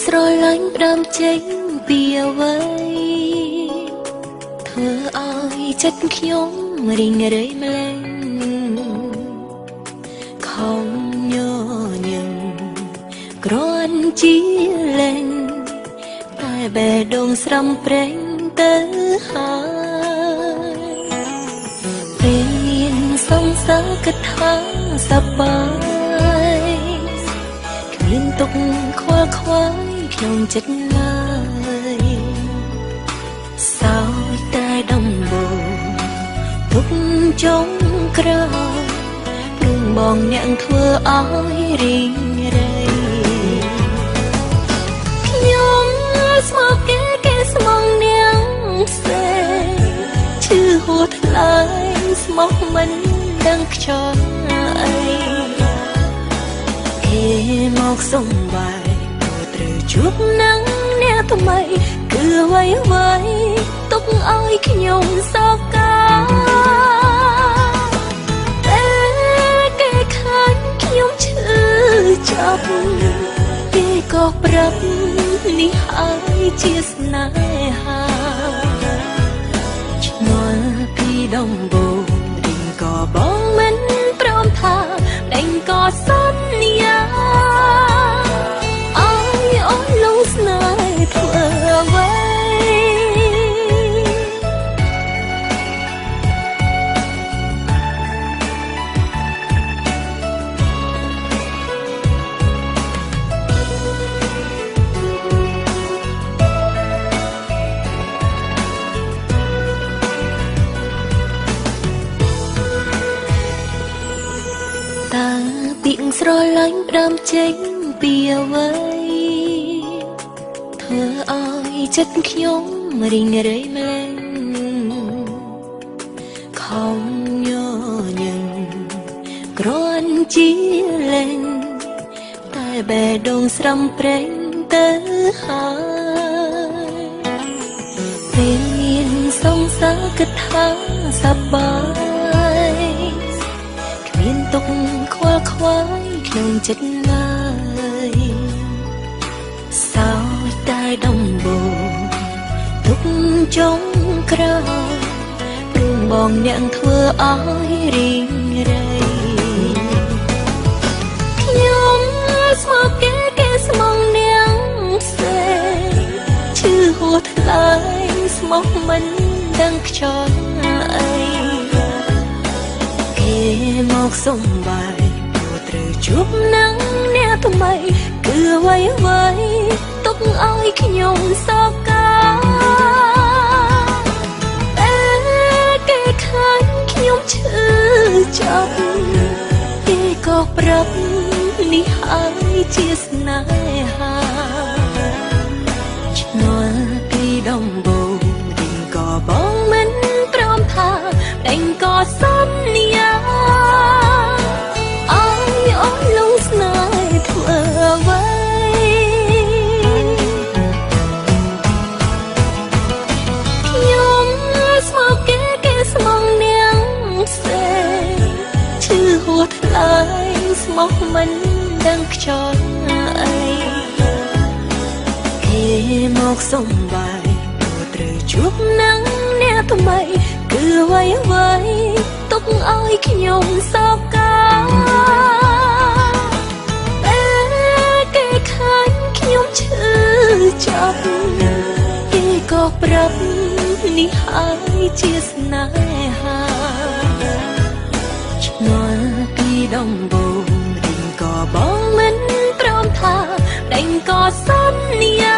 ស្រឡាញ់ផ្ដើមចេញពីអ្វីធ្វើឲ្យចិត្តខ្ញុំរីងរៃម្លេះខំញញឹមគ្រាន់ជាលេងតែបេះដូងស្រំប្រេងទៅហើយពេលមានសង្សារគិតថាសប្បាយគ្មានទុកខ្វល់ខ្វាយក្នុងចិត្តឡើយសោយតែដំបូងទុកចុងក្រោយព្រមបងអ្នកធ្វើឲ្យរីងរៃខ្ញុំស្មោកគេស្មងនាងសេឈឺហួថ្លៃស្មោកមិនដឹងខ្យល់អីគេមកសុំបាយត្រូវជួបនឹងអ្នកថ្មីគឺអ្វីទុកឲ្យខ្ញុំសោកកាតែគេខាញ់ខ្ញុំឈឺចាប់គេក៏ប្រាប់នេះហើយជាស្នេហាឆ្ងល់ពីដំបូងរីងក៏បងមិនព្រមថាដេញក៏សន្យាស្នេហ៍ធ្វើអ្វីតាពីងស្រឡាញ់ផ្ដើមចេញពីអ្វីធ្វើឲ្យចិត្តខ្ញុំរីងរៃម្លេះខំញញឹមគ្រាន់ជាលេងតែបេះដូងស្រំប្រេងទៅហើយពេលមានសង្សារគិតថាសប្បាយគ្មានទុកខ្វល់ខ្វាយក្នុងចិត្តឡើយសោយតែដំបូងទុកចុងក្រោយព្រមបងអ្នកធ្វើឲ្យរីងរៃខ្ញុំស្មោកគេស្មងនាងសេឈឺហួថ្លៃស្មោកមិនដឹងខ្យល់អីគេមកសុំបាយត្រូវជួបនឹងអ្នកថ្មីគឺអ្វីទុកឲ្យខ្ញុំសោកកាតែគេខាញ់ខ្ញុំឈឺចាប់គេក៏ប្រាប់នេះហើយជាស្នេហាឆ្ងល់ពីដំបូងរីងក៏បងមិនព្រមថាដេញក៏សន្យាស្នេហ៍ធ្វើអ្វីខ្ញុំស្មោកគេស្មងនាងសេឈឺហួថ្លៃស្មោកមិនដឹងខ្យល់អីគេមកសុំបាយត្រូវជួបនឹងអ្នកថ្មីគឺអ្វីទុកឲ្យខ្ញុំសោកកាឈឺចាប់គេក៏ប្រាប់នេះហើយជាស្នេហាឆ្ងល់ពីដំបូងរីងក៏បងមិនព្រមថាដេញក៏សន្យា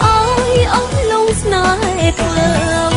ឲ្យលងស្នេហ៍ធ្វើ